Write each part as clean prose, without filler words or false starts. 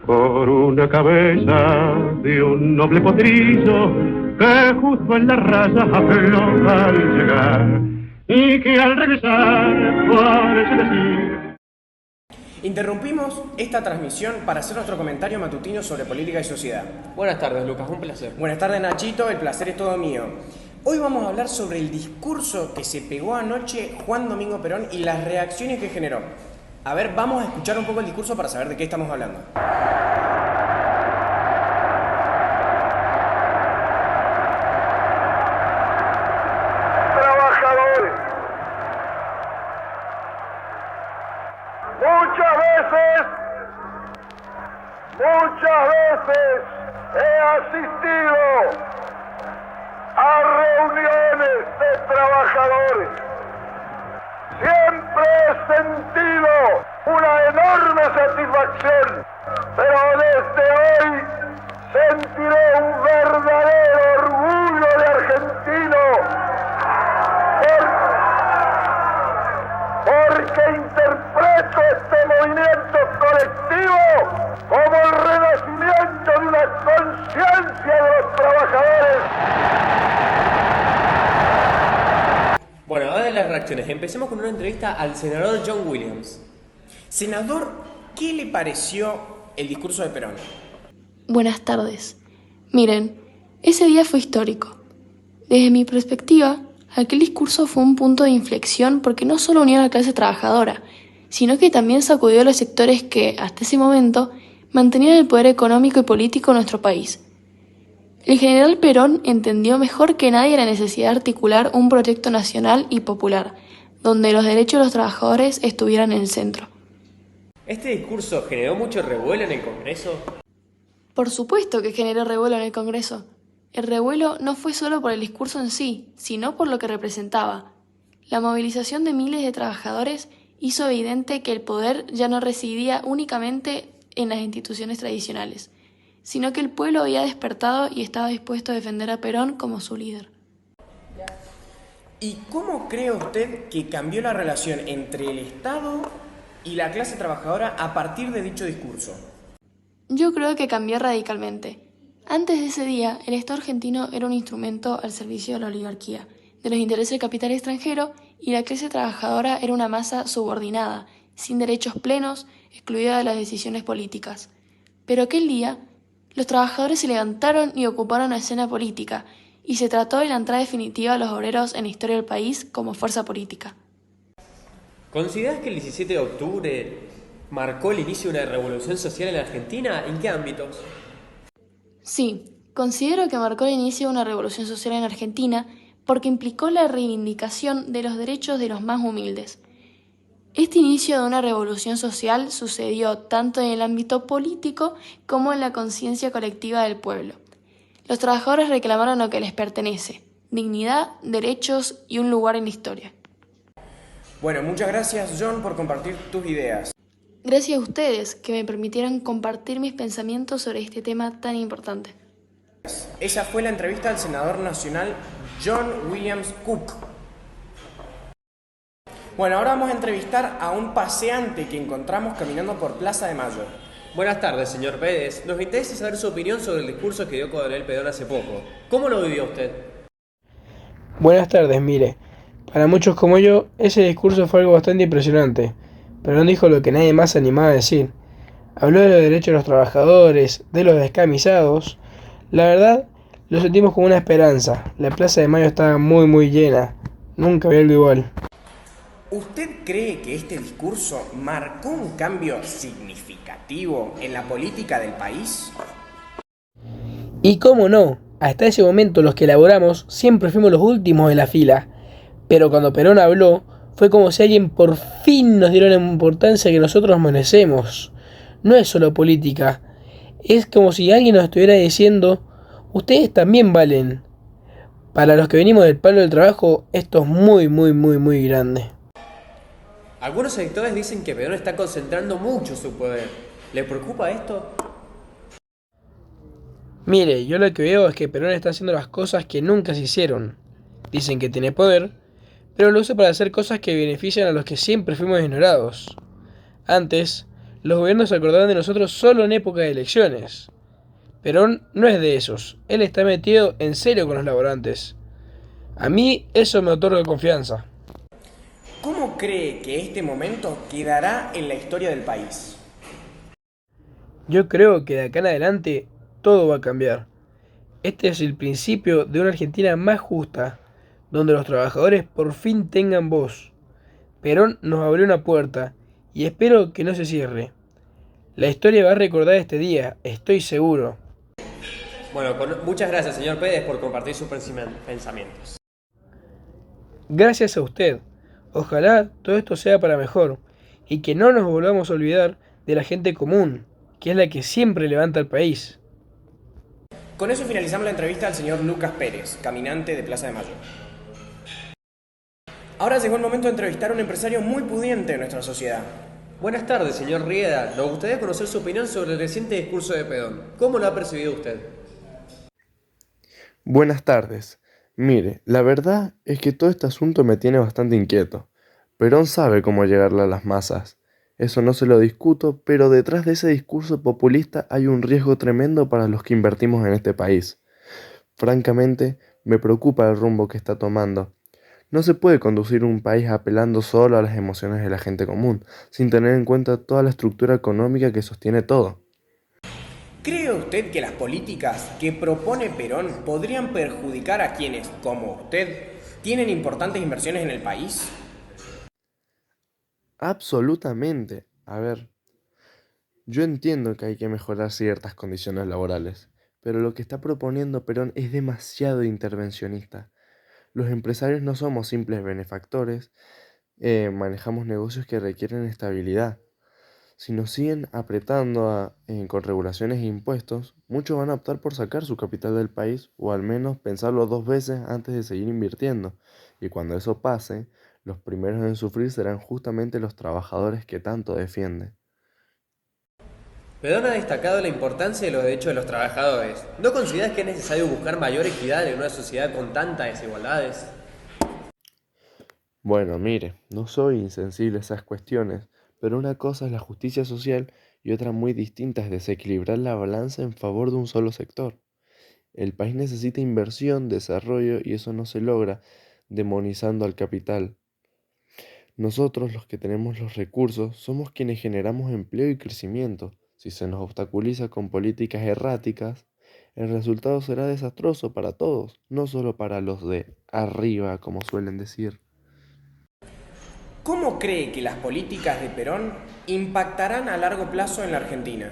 por una cabeza de un noble potrillo que justo en la raya afloja al llegar y que al regresar parece decir. Interrumpimos esta transmisión para hacer nuestro comentario matutino sobre política y sociedad. Buenas tardes, Lucas, un placer. Buenas tardes, Nachito, el placer es todo mío. Hoy vamos a hablar sobre el discurso que se pegó anoche Juan Domingo Perón y las reacciones que generó. A ver, vamos a escuchar un poco el discurso para saber de qué estamos hablando. Trabajadores, muchas veces he asistido a reuniones de trabajadores. Siempre he sentido una enorme satisfacción, pero desde hoy sentiré un verdadero orgullo de argentino porque interpreto este movimiento colectivo como el renacimiento de una conciencia de los trabajadores. Bueno, ahora de las reacciones. Empecemos con una entrevista al senador John Williams. Senador, ¿qué le pareció el discurso de Perón? Buenas tardes. Miren, ese día fue histórico. Desde mi perspectiva, aquel discurso fue un punto de inflexión porque no solo unió a la clase trabajadora, sino que también sacudió a los sectores que, hasta ese momento, mantenían el poder económico y político en nuestro país. El general Perón entendió mejor que nadie la necesidad de articular un proyecto nacional y popular, donde los derechos de los trabajadores estuvieran en el centro. ¿Este discurso generó mucho revuelo en el Congreso? Por supuesto que generó revuelo en el Congreso. El revuelo no fue solo por el discurso en sí, sino por lo que representaba. La movilización de miles de trabajadores hizo evidente que el poder ya no residía únicamente en las instituciones tradicionales, sino que el pueblo había despertado y estaba dispuesto a defender a Perón como su líder. ¿Y cómo cree usted que cambió la relación entre el Estado y la clase trabajadora a partir de dicho discurso? Yo creo que cambió radicalmente. Antes de ese día, el Estado argentino era un instrumento al servicio de la oligarquía, de los intereses del capital extranjero, y la clase trabajadora era una masa subordinada, sin derechos plenos, excluida de las decisiones políticas. Pero aquel día, los trabajadores se levantaron y ocuparon la escena política, y se trató de la entrada definitiva de los obreros en la historia del país como fuerza política. ¿Consideras que el 17 de octubre marcó el inicio de una revolución social en la Argentina? ¿En qué ámbitos? Sí, considero que marcó el inicio de una revolución social en Argentina porque implicó la reivindicación de los derechos de los más humildes. Este inicio de una revolución social sucedió tanto en el ámbito político como en la conciencia colectiva del pueblo. Los trabajadores reclamaron lo que les pertenece: dignidad, derechos y un lugar en la historia. Bueno, muchas gracias, John, por compartir tus ideas. Gracias a ustedes que me permitieron compartir mis pensamientos sobre este tema tan importante. Esa fue la entrevista al senador nacional John Williams Cook. Bueno, ahora vamos a entrevistar a un paseante que encontramos caminando por Plaza de Mayo. Buenas tardes, señor Pérez. Nos interesa saber su opinión sobre el discurso que dio Coronel Perón hace poco. ¿Cómo lo vivió usted? Buenas tardes, mire. Para muchos como yo, ese discurso fue algo bastante impresionante. Perón dijo lo que nadie más se animaba a decir. Habló de los derechos de los trabajadores, de los descamisados. La verdad, lo sentimos como una esperanza. La Plaza de Mayo estaba muy llena. Nunca vi algo igual. ¿Usted cree que este discurso marcó un cambio significativo en la política del país? Y cómo no, hasta ese momento los que elaboramos siempre fuimos los últimos de la fila. Pero cuando Perón habló, fue como si alguien por fin nos diera la importancia que nosotros merecemos. No es solo política, es como si alguien nos estuviera diciendo: ustedes también valen. Para los que venimos del palo del trabajo, esto es muy grande. Algunos sectores dicen que Perón está concentrando mucho su poder. ¿Le preocupa esto? Mire, yo lo que veo es que Perón está haciendo las cosas que nunca se hicieron. Dicen que tiene poder, pero lo usa para hacer cosas que benefician a los que siempre fuimos ignorados. Antes, Los gobiernos se acordarán de nosotros solo en época de elecciones. Perón no es de esos. Él está metido en serio con los laburantes. A mí eso me otorga confianza. ¿Cómo cree que este momento quedará en la historia del país? Yo creo que de acá en adelante todo va a cambiar. Este es el principio de una Argentina más justa, donde los trabajadores por fin tengan voz. Perón nos abrió una puerta y espero que no se cierre. La historia va a recordar este día, estoy seguro. Bueno, muchas gracias, señor Pérez, por compartir sus pensamientos. Gracias a usted. Ojalá todo esto sea para mejor y que no nos volvamos a olvidar de la gente común, que es la que siempre levanta el país. Con eso finalizamos la entrevista al señor Lucas Pérez, caminante de Plaza de Mayo. Ahora llegó el momento de entrevistar a un empresario muy pudiente de nuestra sociedad. Buenas tardes, señor Rieda. Nos gustaría conocer su opinión sobre el reciente discurso de Perón. ¿Cómo lo ha percibido usted? Buenas tardes. Mire, la verdad es que todo este asunto me tiene bastante inquieto. Perón sabe cómo llegarle a las masas. Eso no se lo discuto, pero detrás de ese discurso populista hay un riesgo tremendo para los que invertimos en este país. Francamente, me preocupa el rumbo que está tomando. No se puede conducir un país apelando solo a las emociones de la gente común, sin tener en cuenta toda la estructura económica que sostiene todo. ¿Cree usted que las políticas que propone Perón podrían perjudicar a quienes, como usted, tienen importantes inversiones en el país? Absolutamente. A ver, yo entiendo que hay que mejorar ciertas condiciones laborales, pero lo que está proponiendo Perón es demasiado intervencionista. Los empresarios no somos simples benefactores, manejamos negocios que requieren estabilidad. Si nos siguen apretando con regulaciones e impuestos, muchos van a optar por sacar su capital del país o al menos pensarlo dos veces antes de seguir invirtiendo. Y cuando eso pase, los primeros en sufrir serán justamente los trabajadores que tanto defiende. Perón ha destacado la importancia de los derechos de los trabajadores. ¿No consideras que es necesario buscar mayor equidad en una sociedad con tantas desigualdades? Bueno, mire, no soy insensible a esas cuestiones, pero una cosa es la justicia social y otra muy distinta es desequilibrar la balanza en favor de un solo sector. El país necesita inversión, desarrollo y eso no se logra demonizando al capital. Nosotros, los que tenemos los recursos, somos quienes generamos empleo y crecimiento. Si se nos obstaculiza con políticas erráticas, el resultado será desastroso para todos, no solo para los de arriba, como suelen decir. ¿Cómo cree que las políticas de Perón impactarán a largo plazo en la Argentina?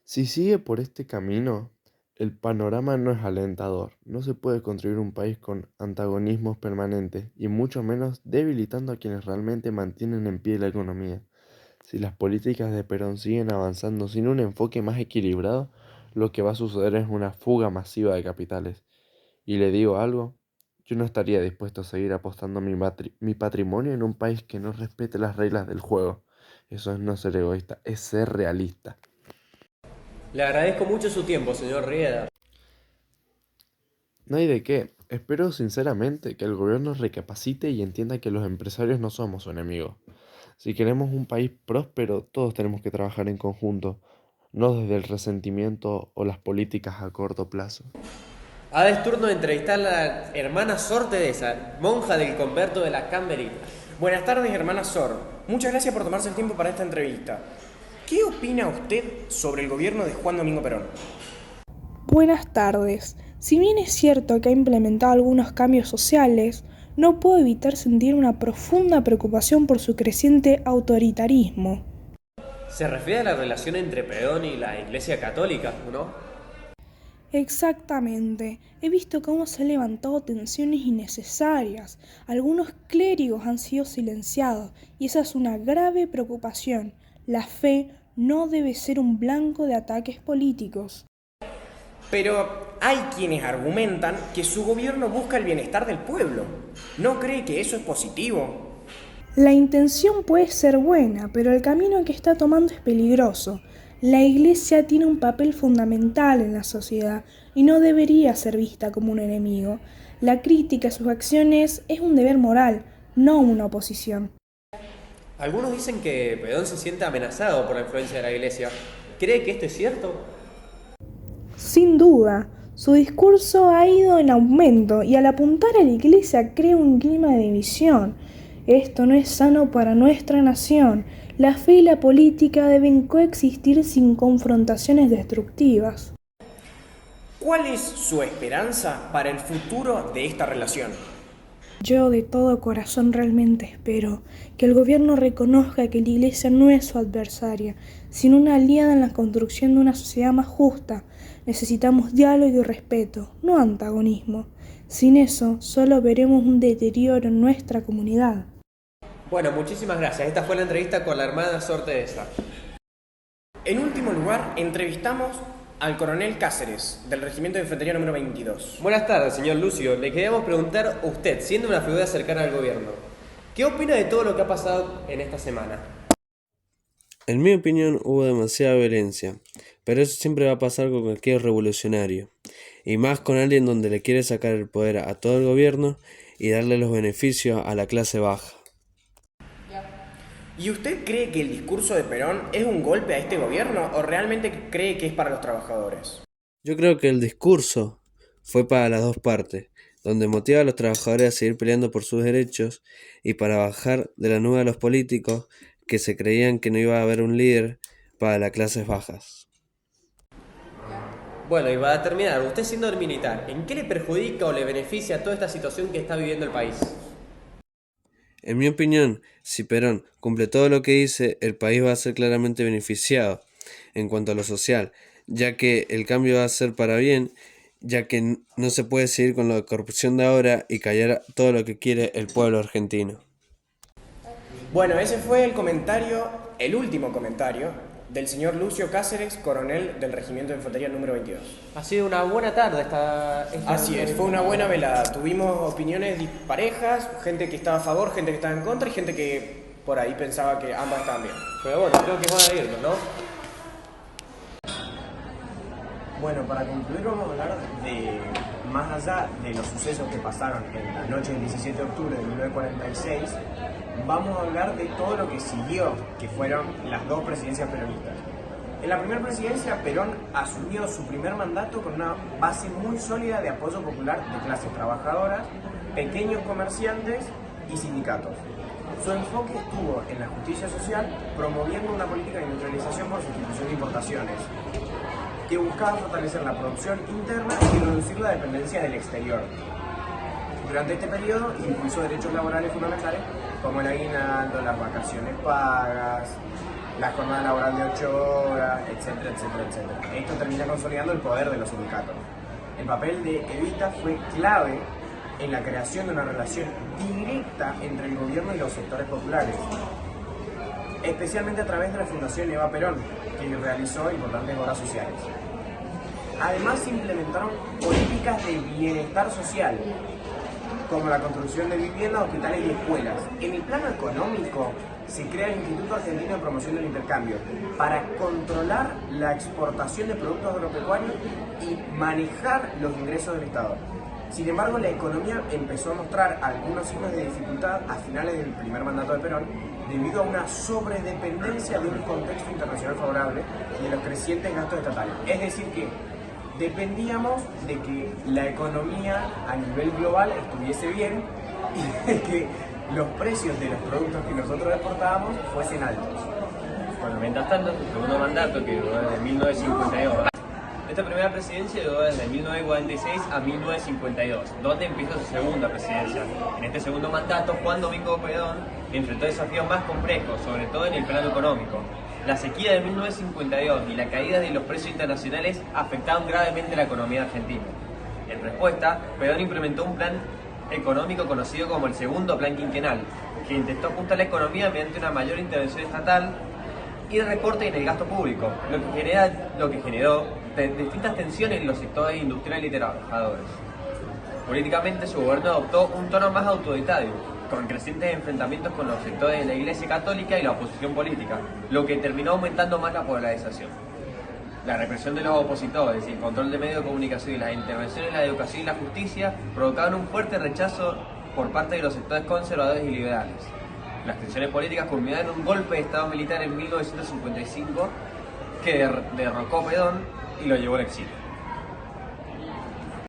Si sigue por este camino, el panorama no es alentador. No se puede construir un país con antagonismos permanentes y mucho menos debilitando a quienes realmente mantienen en pie la economía. Si las políticas de Perón siguen avanzando sin un enfoque más equilibrado, lo que va a suceder es una fuga masiva de capitales. Y le digo algo, yo no estaría dispuesto a seguir apostando mi patrimonio en un país que no respete las reglas del juego. Eso es no ser egoísta, es ser realista. Le agradezco mucho su tiempo, señor Rieda. No hay de qué. Espero sinceramente que el gobierno recapacite y entienda que los empresarios no somos su enemigo. Si queremos un país próspero, todos tenemos que trabajar en conjunto, no desde el resentimiento o las políticas a corto plazo. Ahora es turno de entrevistar a la hermana Sor Teresa, monja del convento de la Camberita. Buenas tardes, hermana Sor. Muchas gracias por tomarse el tiempo para esta entrevista. ¿Qué opina usted sobre el gobierno de Juan Domingo Perón? Buenas tardes. Si bien es cierto que ha implementado algunos cambios sociales, no puedo evitar sentir una profunda preocupación por su creciente autoritarismo. Se refiere a la relación entre Perón y la Iglesia Católica, ¿no? Exactamente. He visto cómo se han levantado tensiones innecesarias. Algunos clérigos han sido silenciados y esa es una grave preocupación. La fe no debe ser un blanco de ataques políticos. Pero hay quienes argumentan que su gobierno busca el bienestar del pueblo. ¿No cree que eso es positivo? La intención puede ser buena, pero el camino que está tomando es peligroso. La Iglesia tiene un papel fundamental en la sociedad y no debería ser vista como un enemigo. La crítica a sus acciones es un deber moral, no una oposición. Algunos dicen que Perón se siente amenazado por la influencia de la Iglesia. ¿Cree que esto es cierto? Sin duda, su discurso ha ido en aumento y al apuntar a la Iglesia crea un clima de división. Esto no es sano para nuestra nación. La fe y la política deben coexistir sin confrontaciones destructivas. ¿Cuál es su esperanza para el futuro de esta relación? Yo de todo corazón realmente espero que el gobierno reconozca que la Iglesia no es su adversaria, sino una aliada en la construcción de una sociedad más justa. Necesitamos diálogo y respeto, no antagonismo. Sin eso, solo veremos un deterioro en nuestra comunidad. Bueno, muchísimas gracias. Esta fue la entrevista con la hermana Sor Teresa. En último lugar, entrevistamos al coronel Cáceres, del Regimiento de Infantería número 22. Buenas tardes, señor Lucio. Le queríamos preguntar a usted, siendo una figura cercana al gobierno, ¿qué opina de todo lo que ha pasado en esta semana? En mi opinión hubo demasiada violencia, pero eso siempre va a pasar con cualquier revolucionario, y más con alguien donde le quiere sacar el poder a todo el gobierno y darle los beneficios a la clase baja. ¿Y usted cree que el discurso de Perón es un golpe a este gobierno o realmente cree que es para los trabajadores? Yo creo que el discurso fue para las dos partes, donde motiva a los trabajadores a seguir peleando por sus derechos y para bajar de la nube a los políticos que se creían que no iba a haber un líder para las clases bajas. Bueno, y para terminar, usted siendo militar, ¿en qué le perjudica o le beneficia toda esta situación que está viviendo el país? En mi opinión, si Perón cumple todo lo que dice, el país va a ser claramente beneficiado en cuanto a lo social, ya que el cambio va a ser para bien, ya que no se puede seguir con la corrupción de ahora y callar todo lo que quiere el pueblo argentino. Bueno, ese fue el último comentario del señor Lucio Cáceres, coronel del Regimiento de Infantería número 22. Ha sido una buena tarde Así es, fue una buena velada. Tuvimos opiniones disparejas, gente que estaba a favor, gente que estaba en contra y gente que por ahí pensaba que ambas estaban bien. Pero bueno, creo que van a irnos, ¿no? Bueno, para concluir vamos a hablar de, más allá de los sucesos que pasaron en la noche del 17 de octubre de 1946, vamos a hablar de todo lo que siguió, que fueron las dos presidencias peronistas. En la primera presidencia, Perón asumió su primer mandato con una base muy sólida de apoyo popular de clases trabajadoras, pequeños comerciantes y sindicatos. Su enfoque estuvo en la justicia social, promoviendo una política de industrialización por sustitución de importaciones, que buscaba fortalecer la producción interna y reducir la dependencia del exterior. Durante este periodo impulsó derechos laborales fundamentales como el aguinaldo, las vacaciones pagas, la jornada laboral de 8 horas, etcétera, etcétera, etcétera. Esto termina consolidando el poder de los sindicatos. El papel de Evita fue clave en la creación de una relación directa entre el gobierno y los sectores populares, especialmente a través de la Fundación Eva Perón, que realizó importantes obras sociales. Además, se implementaron políticas de bienestar social, como la construcción de viviendas, hospitales y escuelas. En el plano económico, se crea el Instituto Argentino de Promoción del Intercambio para controlar la exportación de productos agropecuarios y manejar los ingresos del Estado. Sin embargo, la economía empezó a mostrar algunos signos de dificultad a finales del primer mandato de Perón debido a una sobredependencia de un contexto internacional favorable y de los crecientes gastos estatales. Es decir que dependíamos de que la economía a nivel global estuviese bien y de que los precios de los productos que nosotros exportábamos fuesen altos. Bueno, mientras tanto, su segundo mandato, que duró desde 1952. Esta primera presidencia duró desde 1946 a 1952, donde empieza su segunda presidencia. En este segundo mandato, Juan Domingo Perón enfrentó desafíos más complejos, sobre todo en el plano económico. La sequía de 1952 y la caída de los precios internacionales afectaron gravemente la economía argentina. En respuesta, Perón implementó un plan económico conocido como el segundo plan quinquenal, que intentó ajustar la economía mediante una mayor intervención estatal y recorte en el gasto público, lo que generó distintas tensiones en los sectores industriales y trabajadores. Políticamente, su gobierno adoptó un tono más autoritario, con crecientes enfrentamientos con los sectores de la Iglesia Católica y la oposición política, lo que terminó aumentando más la polarización. La represión de los opositores y el control de medios de comunicación y las intervenciones en la educación y la justicia provocaron un fuerte rechazo por parte de los sectores conservadores y liberales. Las tensiones políticas culminaron en un golpe de estado militar en 1955 que derrocó a Perón y lo llevó al exilio.